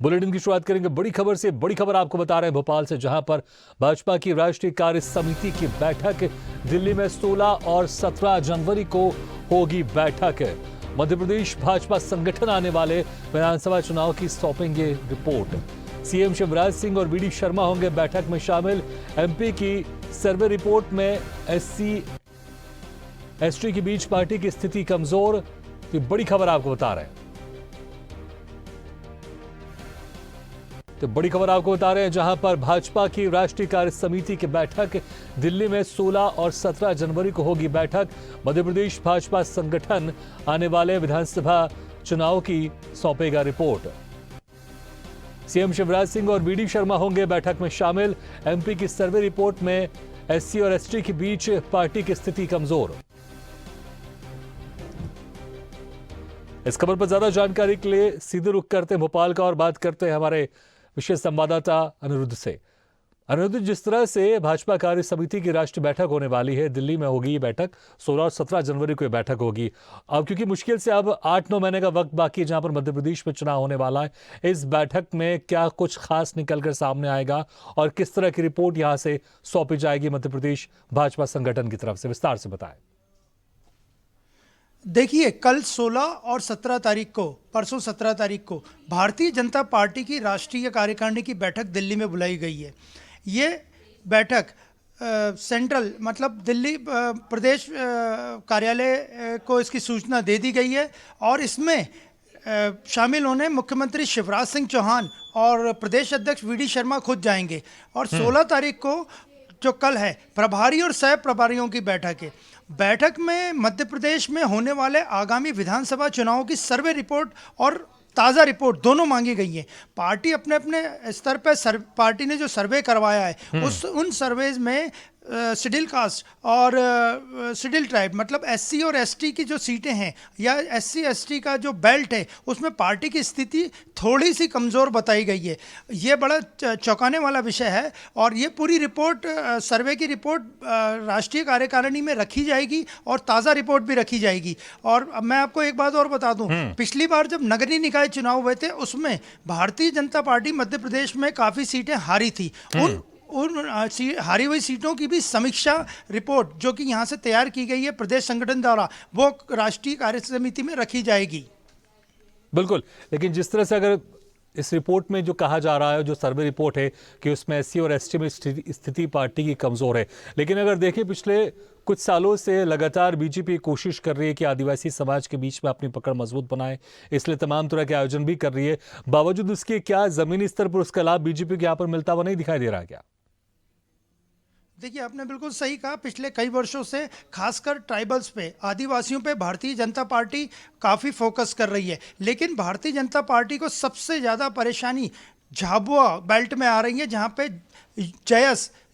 Bulletin की शुरुआत करेंगे बड़ी खबर से। बड़ी खबर आपको बता रहे हैं भोपाल से, जहां पर भाजपा की राष्ट्रीय कार्य समिति की बैठक दिल्ली में 16 और 17 जनवरी को होगी बैठक। मध्य प्रदेश भाजपा संगठन आने वाले विधानसभा चुनाव की सौंपेंगे रिपोर्ट। सीएम शिवराज सिंह और वीडी शर्मा होंगे बैठक में शामिल। एमपी की सर्वे रिपोर्ट में एससी एसटी के बीच पार्टी की स्थिति कमजोर। तो बड़ी खबर आपको बता रहे हैं। जहां पर भाजपा की राष्ट्रीय कार्य समिति की बैठक दिल्ली में 16 और 17 जनवरी को होगी बैठक। मध्य प्रदेश भाजपा संगठन आने वाले विधानसभा चुनाव की सौंपेगा रिपोर्ट। सीएम शिवराज सिंह और वीडी शर्मा होंगे बैठक में शामिल। एमपी की सर्वे रिपोर्ट में एससी और एसटी के बीच पार्टी की स्थिति कमजोर। इस खबर पर ज्यादा जानकारी के लिए सीधे रुख करते हैं भोपाल का और बात करते हैं हमारे विशेष संवाददाता अनिरुद्ध से। अनिरुद्ध, जिस तरह से भाजपा कार्य समिति की राष्ट्रीय बैठक होने वाली है, दिल्ली में होगी ये बैठक, 16 और 17 जनवरी को ये बैठक होगी। अब क्योंकि मुश्किल से अब 8-9 महीने का वक्त बाकी है जहां पर मध्य प्रदेश में चुनाव होने वाला है, इस बैठक में क्या कुछ खास निकलकर सामने आएगा और किस तरह की रिपोर्ट यहां से सौंपी जाएगी मध्य प्रदेश भाजपा संगठन की तरफ से, विस्तार से बताएं। देखिए, कल 16 और 17 तारीख को, परसों 17 तारीख को भारतीय जनता पार्टी की राष्ट्रीय कार्यकारिणी की बैठक दिल्ली में बुलाई गई है। ये बैठक सेंट्रल मतलब दिल्ली प्रदेश कार्यालय को इसकी सूचना दे दी गई है और इसमें शामिल होने मुख्यमंत्री शिवराज सिंह चौहान और प्रदेश अध्यक्ष वीडी शर्मा खुद जाएंगे। और 16 तारीख को जो कल है, प्रभारी और सह प्रभारियों की बैठक है। बैठक में मध्य प्रदेश में होने वाले आगामी विधानसभा चुनावों की सर्वे रिपोर्ट और ताज़ा रिपोर्ट दोनों मांगी गई है। पार्टी अपने अपने स्तर पर पार्टी ने जो सर्वे करवाया है उन सर्वेज में शेड्यूल कास्ट और शेड्यूल ट्राइब मतलब एससी और एसटी की जो सीटें हैं या एससी एसटी का जो बेल्ट है उसमें पार्टी की स्थिति थोड़ी सी कमज़ोर बताई गई है। ये बड़ा चौंकाने वाला विषय है और ये पूरी रिपोर्ट सर्वे की रिपोर्ट राष्ट्रीय कार्यकारिणी में रखी जाएगी और ताज़ा रिपोर्ट भी रखी जाएगी। और मैं आपको एक बात और बता दूं, पिछली बार जब नगरीय निकाय चुनाव हुए थे उसमें भारतीय जनता पार्टी मध्य प्रदेश में काफ़ी सीटें हारी थी। उन हारी हुई सीटों की भी समीक्षा रिपोर्ट जो कि यहाँ से तैयार की गई है प्रदेश संगठन द्वारा, वो राष्ट्रीय कार्य समिति में रखी जाएगी। बिल्कुल, लेकिन जिस तरह से अगर इस रिपोर्ट में जो कहा जा रहा है, जो सर्वे रिपोर्ट है कि उसमें एससी और एसटी में स्थिति पार्टी की कमजोर है, लेकिन अगर देखें पिछले कुछ सालों से लगातार बीजेपी कोशिश कर रही है कि आदिवासी समाज के बीच में अपनी पकड़ मजबूत बनाए, इसलिए तमाम तरह के आयोजन भी कर रही है। बावजूद उसके क्या जमीनी स्तर पर उसका लाभ बीजेपी के यहाँ पर मिलता हुआ नहीं दिखाई दे रहा क्या? देखिए, आपने बिल्कुल सही कहा। पिछले कई वर्षों से खासकर ट्राइबल्स पे, आदिवासियों पे भारतीय जनता पार्टी काफ़ी फोकस कर रही है, लेकिन भारतीय जनता पार्टी को सबसे ज़्यादा परेशानी झाबुआ बेल्ट में आ रही है, जहाँ पे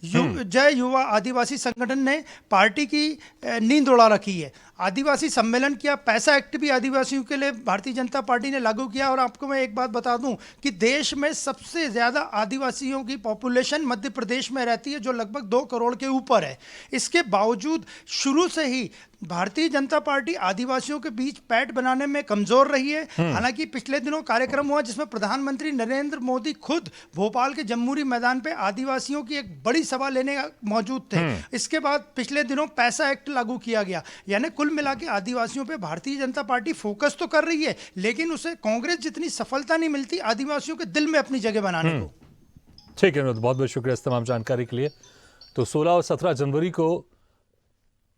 जय युवा आदिवासी संगठन ने पार्टी की नींद उड़ा रखी है। आदिवासी सम्मेलन किया, पैसा एक्ट भी आदिवासियों के लिए भारतीय जनता पार्टी ने लागू किया। और आपको मैं एक बात बता दूं कि देश में सबसे ज़्यादा आदिवासियों की पॉपुलेशन मध्य प्रदेश में रहती है, जो लगभग 2 करोड़ के ऊपर है। इसके बावजूद शुरू से ही भारतीय जनता पार्टी आदिवासियों के बीच पैठ बनाने में कमज़ोर रही है। हालांकि पिछले दिनों कार्यक्रम हुआ जिसमें प्रधानमंत्री नरेंद्र मोदी खुद भोपाल के जम्मूरी मैदान पे आदिवासियों की एक बड़ी सभा लेने मौजूद थे। इसके बाद पिछले दिनों पैसा एक्ट लागू किया गया। यानी कुल मिला के आदिवासियों पे भारतीय जनता पार्टी फोकस तो कर रही है, लेकिन उसे कांग्रेस जितनी सफलता नहीं मिलती आदिवासियों के दिल में अपनी जगह बनाने को। ठीक है, बहुत बहुत शुक्रिया इस तमाम जानकारी के लिए। तो 16 और 17 जनवरी को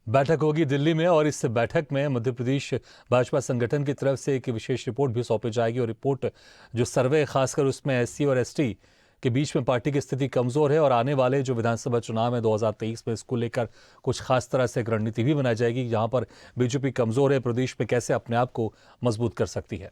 बैठक होगी दिल्ली में और इस बैठक में मध्य प्रदेश भाजपा संगठन की तरफ से एक विशेष रिपोर्ट भी सौंपी जाएगी। और रिपोर्ट जो सर्वे खासकर उसमें एससी और एसटी के बीच में पार्टी की स्थिति कमजोर है और आने वाले जो विधानसभा चुनाव है 2023 में इसको लेकर कुछ खास तरह से एक रणनीति भी बनाई जाएगी। जहां पर बीजेपी कमजोर है, प्रदेश में कैसे अपने आप को मजबूत कर सकती है।